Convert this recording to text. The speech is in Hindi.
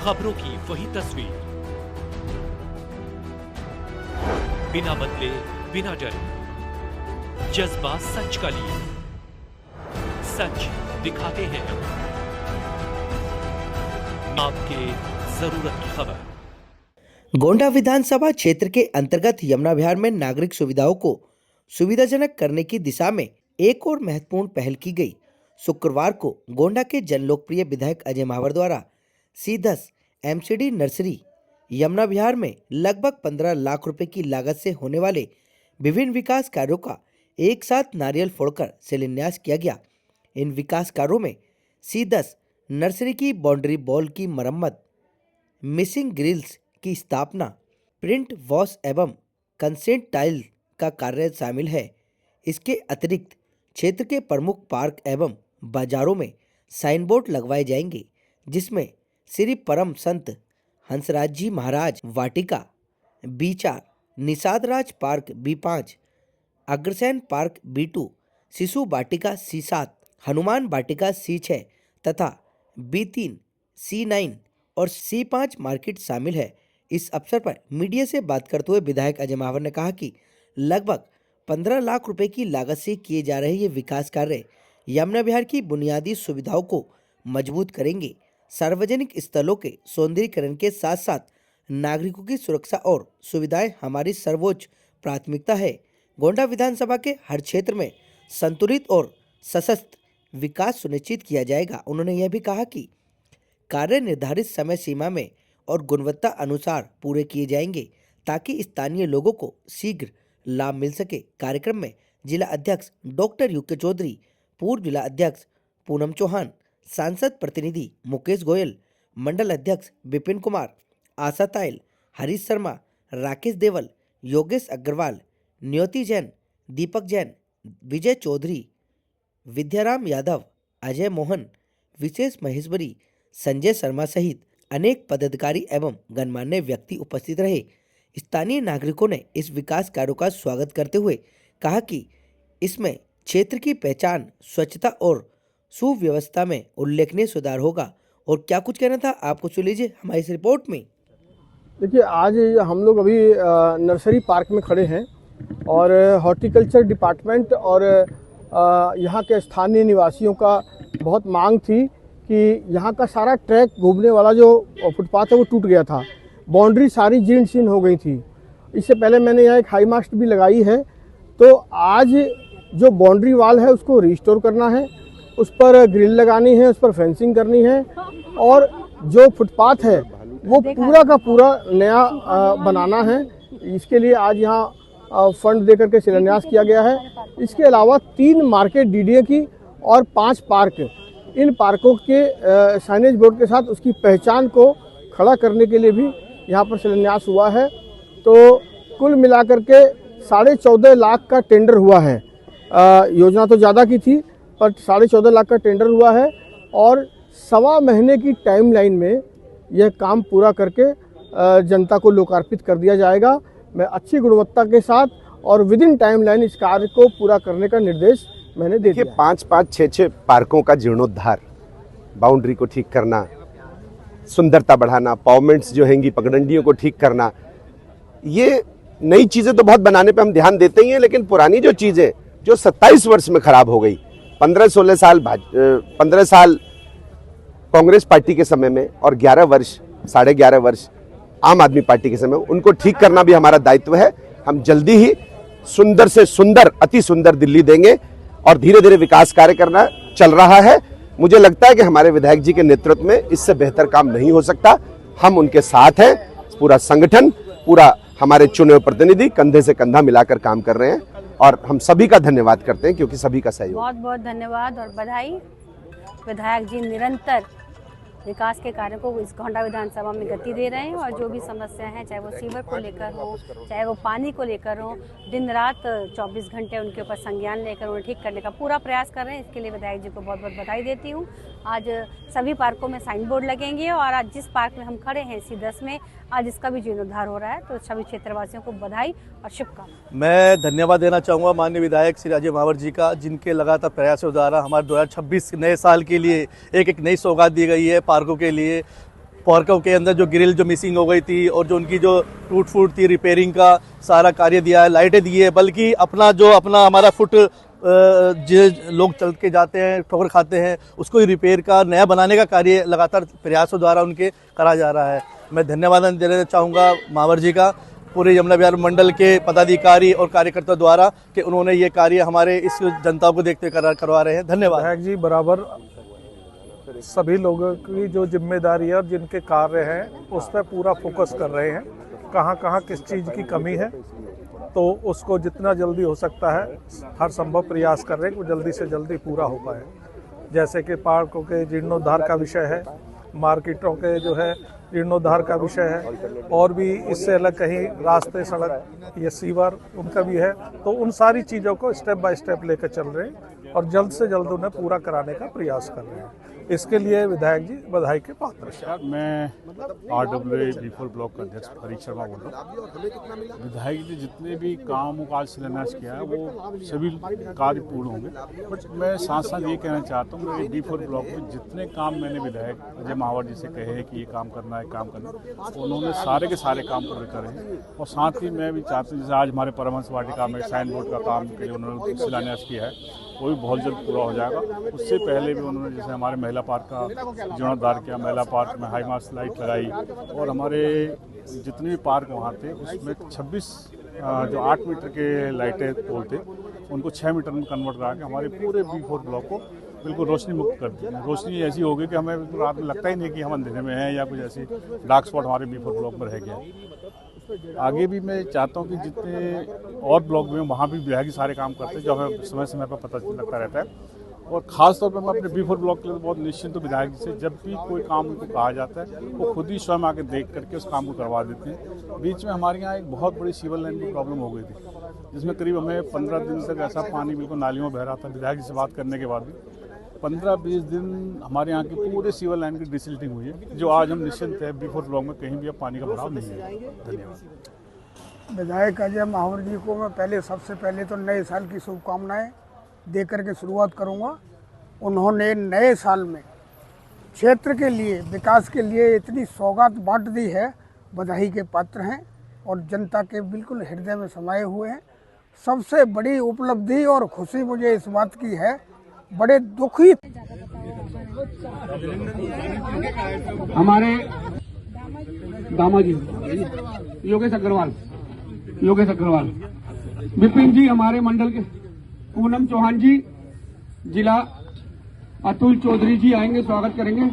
खबरों की वही तस्वीर, बिना बदले बिना डरे, जज्बा सच का लिए, सच दिखाते हैं आपके जरूरत की खबर। गोंडा विधानसभा क्षेत्र के अंतर्गत यमुना विहार में नागरिक सुविधाओं को सुविधाजनक करने की दिशा में एक और महत्वपूर्ण पहल की गई। शुक्रवार को गोंडा के जन लोकप्रिय विधायक अजय महावर द्वारा C10 MCD नर्सरी यमुना विहार में लगभग 15 लाख रुपए की लागत से होने वाले विभिन्न विकास कार्यों का एक साथ नारियल फोड़कर शिलान्यास किया गया। इन विकास कार्यों में C10 नर्सरी की बाउंड्री वॉल की मरम्मत, मिसिंग ग्रिल्स की स्थापना, प्रिंट वॉश एवं कंसेंट टाइल का कार्य शामिल है। इसके अतिरिक्त क्षेत्र के प्रमुख पार्क एवं बाजारों में साइन बोर्ड लगवाए जाएंगे, जिसमें Shri Param Sant Hansraj ji Maharaj Vatika B4, Nishad Raj park B5, Agrasen park B2, Shishu वाटिका C7, हनुमान वाटिका C6 तथा B3, C9 और C5 मार्केट शामिल है। इस अवसर पर मीडिया से बात करते हुए विधायक अजय महावर ने कहा कि लगभग 15 लाख रुपए की लागत से किए जा रहे ये विकास कार्य यमुना विहार की बुनियादी सुविधाओं को मजबूत करेंगे। सार्वजनिक स्थलों के सौंदर्यीकरण के साथ साथ नागरिकों की सुरक्षा और सुविधाएं हमारी सर्वोच्च प्राथमिकता है। गोंडा विधानसभा के हर क्षेत्र में संतुलित और सशक्त विकास सुनिश्चित किया जाएगा। उन्होंने यह भी कहा कि कार्य निर्धारित समय सीमा में और गुणवत्ता अनुसार पूरे किए जाएंगे ताकि स्थानीय लोगों को शीघ्र लाभ मिल सके। कार्यक्रम में जिला अध्यक्ष डॉक्टर यूके चौधरी, पूर्व जिला अध्यक्ष पूनम चौहान, सांसद प्रतिनिधि मुकेश गोयल, मंडल अध्यक्ष विपिन कुमार, आशा तायल, हरीश शर्मा, राकेश देवल, योगेश अग्रवाल, न्योति जैन, दीपक जैन, विजय चौधरी, विद्याराम यादव, अजय मोहन, विशेष महेश्वरी, संजय शर्मा सहित अनेक पदाधिकारी एवं गणमान्य व्यक्ति उपस्थित रहे। स्थानीय नागरिकों ने इस विकास कार्यों का स्वागत करते हुए कहा कि इसमें क्षेत्र की पहचान, स्वच्छता और सुव्यवस्था में उल्लेखनीय सुधार होगा। और क्या कुछ कहना था आपको सुन लीजिए हमारी इस रिपोर्ट में। देखिए, आज हम लोग अभी नर्सरी पार्क में खड़े हैं और हॉर्टिकल्चर डिपार्टमेंट और यहाँ के स्थानीय निवासियों का बहुत मांग थी कि यहाँ का सारा ट्रैक घूमने वाला जो फुटपाथ है वो टूट गया था, बाउंड्री सारी जीर्ण शीर्ण हो गई थी। इससे पहले मैंने यहाँ एक हाई मास्ट भी लगाई है। तो आज जो बाउंड्री वाल है उसको रिस्टोर करना है, उस पर ग्रिल लगानी है, उस पर फेंसिंग करनी है और जो फुटपाथ है वो पूरा का पूरा नया बनाना है। इसके लिए आज यहाँ फंड देकर के शिलान्यास किया गया है। इसके अलावा 3 मार्केट DDA की और 5 पार्क, इन पार्कों के साइनेज बोर्ड के साथ उसकी पहचान को खड़ा करने के लिए भी यहाँ पर शिलान्यास हुआ है। तो कुल मिलाकर के 14.5 लाख का टेंडर हुआ है। योजना तो ज़्यादा की थी पर 14.5 लाख का टेंडर हुआ है और 1.25 महीने की टाइमलाइन में यह काम पूरा करके जनता को लोकार्पित कर दिया जाएगा। मैं अच्छी गुणवत्ता के साथ और विद इन टाइमलाइन इस कार्य को पूरा करने का निर्देश मैंने दे दिया। 5-5, 6-6 पार्कों का जीर्णोद्धार, बाउंड्री को ठीक करना, सुंदरता बढ़ाना, पावमेंट्स जो हैंगी पगडंडियों को ठीक करना, ये नई चीजें तो बहुत बनाने पे हम ध्यान देते ही हैं, लेकिन पुरानी जो चीजें जो 27 वर्ष में खराब हो गई, 15-16 साल 15 साल कांग्रेस पार्टी के समय में और 11.5 वर्ष आम आदमी पार्टी के समय, उनको ठीक करना भी हमारा दायित्व है। हम जल्दी ही सुंदर से सुंदर, अति सुंदर दिल्ली देंगे और धीरे धीरे विकास कार्य करना चल रहा है। मुझे लगता है कि हमारे विधायक जी के नेतृत्व में इससे बेहतर काम नहीं हो सकता। हम उनके साथ हैं, पूरा संगठन, पूरा हमारे चुने हुए प्रतिनिधि कंधे से कंधा मिलाकर काम कर रहे हैं और हम सभी का धन्यवाद करते हैं क्योंकि सभी का सहयोग। बहुत बहुत धन्यवाद और बधाई। विधायक जी निरंतर विकास के कार्यों को इस गोंडा विधानसभा में गति दे रहे हैं और जो भी समस्या है, चाहे वो सीवर को लेकर हो, चाहे वो पानी को लेकर हो, दिन रात 24 घंटे उनके ऊपर संज्ञान लेकर उन्हें ठीक करने का पूरा प्रयास कर रहे हैं। इसके लिए विधायक जी को बहुत बहुत बधाई देती हूँ। आज सभी पार्कों में साइन बोर्ड लगेंगे और आज जिस पार्क में हम खड़े हैं C10 में, आज इसका भी जीर्णोद्धार हो रहा है। तो सभी क्षेत्रवासियों को बधाई और शुभकामनाएं। मैं धन्यवाद देना चाहूँगा माननीय विधायक श्री अजय महावर जी का, जिनके लगातार प्रयासों द्वारा हमारे 2026 नए साल के लिए एक नई सौगात दी गई है पार्कों के लिए। पार्कों के अंदर जो ग्रिल जो मिसिंग हो गई थी और जो उनकी जो टूट फूट थी, रिपेयरिंग का सारा कार्य दिया है, लाइटें दी है, बल्कि अपना हमारा फुट जो लोग चल के जाते हैं, ठोकर खाते हैं, उसको ही रिपेयर का नया बनाने का कार्य लगातार प्रयासों द्वारा उनके करा जा रहा है। मैं धन्यवाद देना चाहूँगा महावर जी का, पूरे यमुना विहार मंडल के पदाधिकारी और कार्यकर्ता द्वारा कि उन्होंने ये कार्य हमारे इस जनता को देखते करवा रहे हैं। धन्यवाद। विधायक जी बराबर सभी लोगों की जो जिम्मेदारी है और जिनके कार्य हैं उस पर पूरा फोकस कर रहे हैं। कहाँ कहाँ किस चीज़ की कमी है तो उसको जितना जल्दी हो सकता है हर संभव प्रयास कर रहे हैं कि जल्दी से जल्दी पूरा हो पाए। जैसे कि पार्कों के जीर्णोद्धार का विषय है, मार्केटों के जो है जीर्णोद्धार का विषय है, और भी इससे अलग कहीं रास्ते, सड़क या सीवर उनका भी है। तो उन सारी चीज़ों को स्टेप बाय स्टेप लेकर चल रहे हैं और जल्द से जल्द उन्हें पूरा कराने का प्रयास कर रहे हैं। इसके लिए विधायक जी बधाई के पात्र हैं। मैं RWA B4 ब्लॉक का अध्यक्ष हरीश शर्मा बोल रहा हूँ। विधायक जी जितने भी काम काज शिलान्यास किया है वो सभी कार्य पूर्ण होंगे। बट मैं साथ साथ ये कहना चाहता हूँ मेरे B4 ब्लॉक में जितने काम मैंने विधायक अजय महावर जी से कहे हैं कि ये काम करना है, काम करना, उन्होंने सारे के सारे काम पूरे करे हैं। और साथ ही मैं भी चाहता हूँ जैसे आज हमारे परमहंस वाटिका में साइन बोर्ड का काम के लिए उन्होंने शिलान्यास किया है, वो भी बहुत जल्द पूरा हो जाएगा। उससे पहले भी उन्होंने जैसे हमारे महिला पार्क का जीर्णोद्धार किया, महिला पार्क में हाई मास्ट लाइट लगाई, और हमारे जितने भी पार्क वहाँ थे उसमें 26 जो 8 मीटर के लाइटें पोल थे उनको 6 मीटर में कन्वर्ट करा के हमारे पूरे B4 ब्लॉक को बिल्कुल रोशनी मुक्त कर दी। रोशनी ऐसी हो गई कि हमें बिल्कुल रात में लगता ही नहीं कि हम अंधेरे में हैं या कुछ ऐसी डार्क स्पॉट हमारे B4 ब्लॉक में रह गया। आगे भी मैं चाहता हूँ कि जितने और ब्लॉक में वहाँ भी विधायक सारे काम करते हैं जो हमें समय समय पर पता लगता रहता है। और ख़ास तौर पर मैं अपने B4 ब्लॉक के लिए बहुत निश्चिंत हूँ विधायक जी से, जब भी कोई काम उनको कहा जाता है वो खुद ही स्वयं आके देख करके उस काम को करवा देते हैं। बीच में हमारे यहाँ एक बहुत बड़ी सीवर लाइन की प्रॉब्लम हो गई थी जिसमें करीब हमें 15 दिन तक ऐसा पानी बिल्कुल नालियों में बह रहा था। विधायक जी से बात करने के बाद भी 15-20 दिन हमारे यहाँ की पूरे सीवर लाइन की डिसिल्टिंग हुई है, जो आज हम निश्चिंत है B4 ब्लॉक में कहीं भी अब पानी का भराव नहीं है। धन्यवाद। विधायक अजय महावर जी को मैं सबसे पहले तो नए साल की शुभकामनाएं देकर के शुरुआत करूंगा। उन्होंने नए साल में क्षेत्र के लिए, विकास के लिए इतनी सौगात बांट दी है, बधाई के पात्र हैं और जनता के बिल्कुल हृदय में समाये हुए हैं। सबसे बड़ी उपलब्धि और खुशी मुझे इस बात की है, बड़े दुखी हमारे दामाजी योगेश अग्रवाल, विपिन जी हमारे मंडल के, पूनम चौहान जी, जिला अतुल चौधरी जी आएंगे, स्वागत करेंगे।